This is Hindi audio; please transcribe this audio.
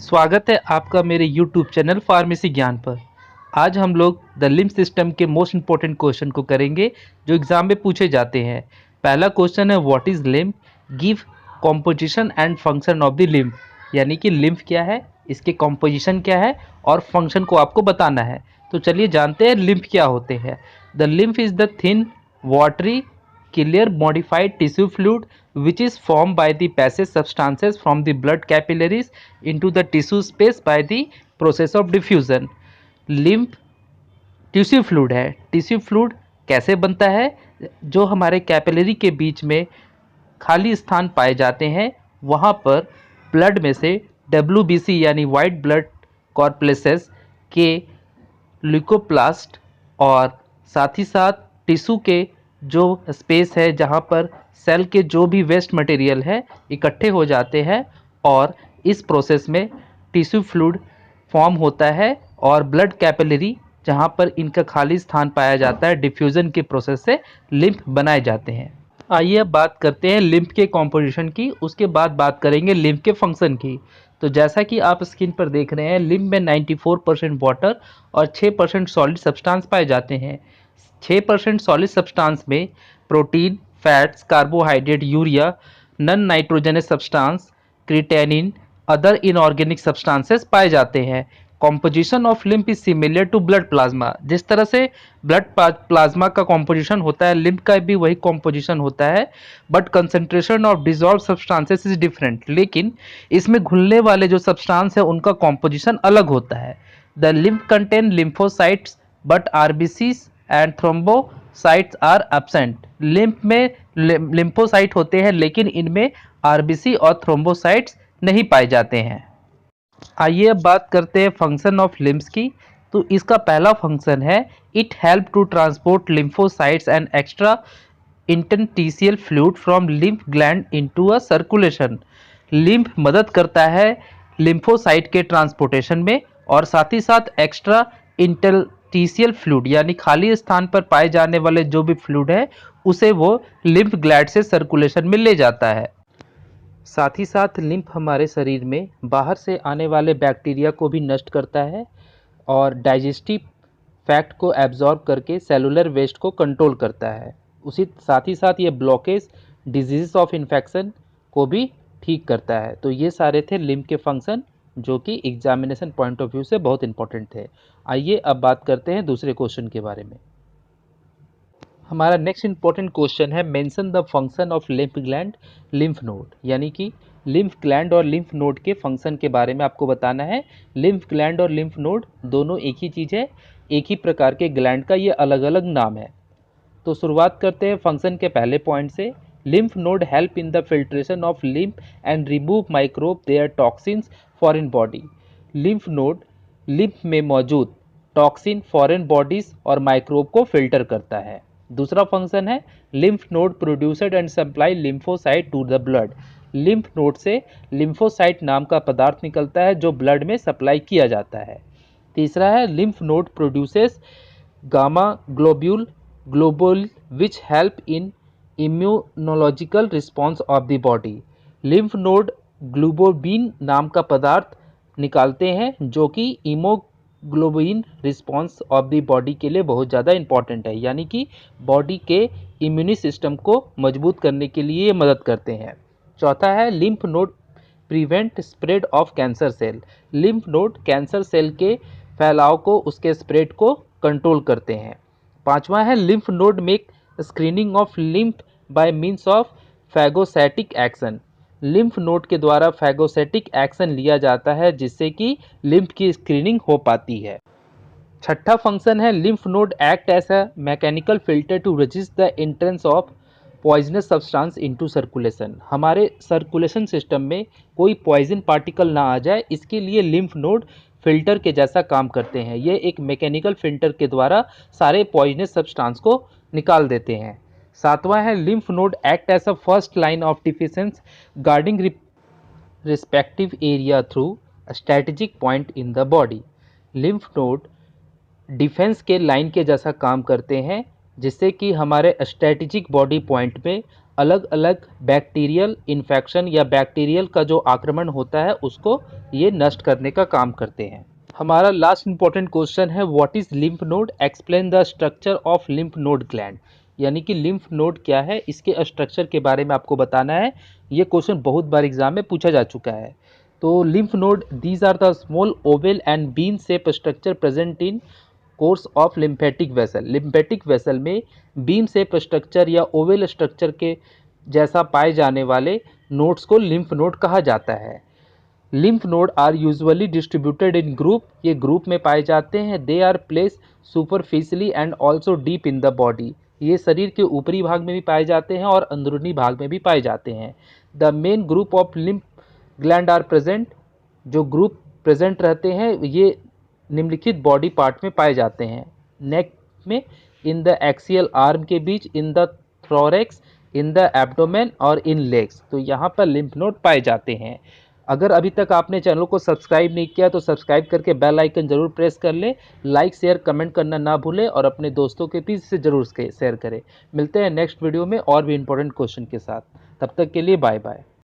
स्वागत है आपका मेरे YouTube चैनल फार्मेसी ज्ञान पर। आज हम लोग द लिम्फ सिस्टम के मोस्ट इंपॉर्टेंट क्वेश्चन को करेंगे जो एग्जाम में पूछे जाते हैं। पहला क्वेश्चन है what is lymph, give composition and function of the lymph, यानी कि लिम्फ क्या है, इसके कॉम्पोजिशन क्या है और फंक्शन को आपको बताना है। तो चलिए जानते हैं लिम्फ क्या होते हैं। The lymph is the thin watery clear modified tissue fluid which is formed by the passage substances from the blood capillaries into the tissue space by the process of diffusion। lymph tissue fluid है। टिश्यू फ्लूइड कैसे बनता है? जो हमारे कैपिलरी के बीच में खाली स्थान पाए जाते हैं वहाँ पर ब्लड में से WBC यानी वाइट ब्लड कॉर्पलेसेस के ल्यूकोप्लास्ट और साथ ही साथ टिश्यू के जो स्पेस है जहाँ पर सेल के जो भी वेस्ट मटेरियल है इकट्ठे हो जाते हैं और इस प्रोसेस में टिश्यू फ्लूइड फॉर्म होता है और ब्लड कैपिलरी जहाँ पर इनका खाली स्थान पाया जाता है डिफ्यूज़न के प्रोसेस से लिम्फ बनाए जाते हैं। आइए अब बात करते हैं लिम्फ के कॉम्पोजिशन की, उसके बाद बात करेंगे लिम्फ के फंक्शन की। तो जैसा कि आप स्क्रीन पर देख रहे हैं लिम्फ में 94% वाटर और 6% सॉलिड सब्सटेंस पाए जाते हैं। 6% सॉलिड सब्सटेंस में protein, fats, carbohydrate, urea, non nitrogenous substance, creatinine, other inorganic substances पाए जाते हैं। Composition of lymph is similar to blood plasma. जिस तरह से ब्लड प्लाज्मा का कॉम्पोजिशन होता है लिम्फ का भी वही कॉम्पोजिशन होता है, but concentration of dissolve substances is different. लेकिन इसमें घुलने वाले जो सब्सटेंस है उनका कॉम्पोजिशन अलग होता है। The lymph contain lymphocytes but RBCs and thrombocytes are absent. Lymph में लिम्फोसाइट होते हैं लेकिन इनमें आरबीसी और थ्रोम्बोसाइट्स नहीं पाए जाते हैं। आइए अब बात करते हैं फंक्शन ऑफ लिम्फ्स की। तो इसका पहला फंक्शन है it help to transport lymphocytes and extra interstitial fluid from lymph gland into a circulation. Lymph मदद करता है लिम्फोसाइट के ट्रांसपोर्टेशन में और साथ ही साथ एक्स्ट्रा इंटरस्टिशियल फ्लूइड यानी खाली स्थान पर पाए जाने वाले जो भी फ्लूइड है उसे वो लिम्फ ग्लैंड से सर्कुलेशन में ले जाता है। साथ ही साथ लिम्फ हमारे शरीर में बाहर से आने वाले बैक्टीरिया को भी नष्ट करता है और डाइजेस्टिव फैक्ट को एब्जॉर्ब करके सेलुलर वेस्ट को कंट्रोल करता है। उसी साथ ही साथ ये ब्लॉकेज, डिजीज ऑफ इन्फेक्शन को भी ठीक करता है। तो ये सारे थे लिम्फ के फंक्शन जो कि एग्जामिनेशन पॉइंट ऑफ व्यू से बहुत इंपॉर्टेंट थे। आइए अब बात करते हैं दूसरे क्वेश्चन के बारे में। हमारा नेक्स्ट इंपॉर्टेंट क्वेश्चन है mention the function of lymph gland lymph node, यानी कि लिम्फ ग्लैंड और लिम्फ नोड के फंक्शन के बारे में आपको बताना है। लिम्फ ग्लैंड और लिम्फ नोड दोनों एक ही चीज़ है, एक ही प्रकार के ग्लैंड का ये अलग अलग नाम है। तो शुरुआत करते हैं फंक्शन के पहले पॉइंट से। Lymph node help in the filtration of lymph and remove microbe their toxins foreign body. Lymph node lymph में मौजूद टॉक्सिन, फॉरेन बॉडीज और माइक्रोब को फिल्टर करता है। दूसरा फंक्शन है lymph node produced and supply lymphocyte to the blood. Lymph node से लिम्फोसाइट नाम का पदार्थ निकलता है जो ब्लड में सप्लाई किया जाता है। तीसरा है lymph node produces gamma globule which help in immunological response of the body. Lymph node globulin नाम का पदार्थ निकालते हैं जो कि globulin response of the body के लिए बहुत ज़्यादा इंपॉर्टेंट है, यानी कि बॉडी के इम्यूनी सिस्टम को मजबूत करने के लिए ये मदद करते हैं। चौथा है lymph node prevent spread of cancer cell. Lymph node cancer cell के फैलाव को, उसके स्प्रेड को कंट्रोल करते हैं। पांचवा है lymph node make screening of lymph bye means of phagocytic action. Lymph node के द्वारा फैगोसाइटिक एक्शन लिया जाता है जिससे कि लिम्फ की स्क्रीनिंग हो पाती है। छठा फंक्शन है lymph node act as a mechanical filter to resist the entrance of poisonous substance into circulation. हमारे सर्कुलेशन सिस्टम में कोई पॉइजन पार्टिकल ना आ जाए इसके लिए लिम्फ नोड फिल्टर के जैसा काम करते हैं। ये एक मैकेनिकल फिल्टर के द्वारा सारे पॉइजनस सब्सटेंस को निकाल देते हैं। सातवां है lymph node act as a first line of defence guarding respective area through strategic point in the body. Lymph node defence के लाइन के जैसा काम करते हैं जिससे कि हमारे स्ट्रेटेजिक बॉडी पॉइंट पे अलग अलग बैक्टीरियल इन्फेक्शन या बैक्टीरियल का जो आक्रमण होता है उसको ये नष्ट करने का काम करते हैं। हमारा लास्ट इंपॉर्टेंट क्वेश्चन है what is lymph node, explain the structure of lymph node gland. यानी कि लिम्फ नोड क्या है, इसके स्ट्रक्चर के बारे में आपको बताना है। ये क्वेश्चन बहुत बार एग्जाम में पूछा जा चुका है। तो lymph node these are the small oval and bean shape structure present in course of lymphatic vessel. Lymphatic vessel में बीम शेप स्ट्रक्चर या ओवल स्ट्रक्चर के जैसा पाए जाने वाले नोड्स को लिम्फ नोड कहा जाता है। Lymph node are usually distributed in group, ये ग्रुप में पाए जाते हैं। They are place superficially and also deep in the body, ये शरीर के ऊपरी भाग में भी पाए जाते हैं और अंदरूनी भाग में भी पाए जाते हैं। The main group of lymph gland are present, जो ग्रुप प्रेजेंट रहते हैं ये निम्नलिखित बॉडी पार्ट में पाए जाते हैं। नेक में, इन द एक्सियल आर्म के बीच, in the thorax, in the abdomen और इन लेग्स। तो यहाँ पर लिम्फ नोड पाए जाते हैं। अगर अभी तक आपने चैनल को सब्सक्राइब नहीं किया तो सब्सक्राइब करके बेल आइकन जरूर प्रेस कर लें। लाइक शेयर कमेंट करना ना भूलें और अपने दोस्तों के बीच से जरूर शेयर करें। मिलते हैं नेक्स्ट वीडियो में और भी इंपॉर्टेंट क्वेश्चन के साथ। तब तक के लिए बाय बाय।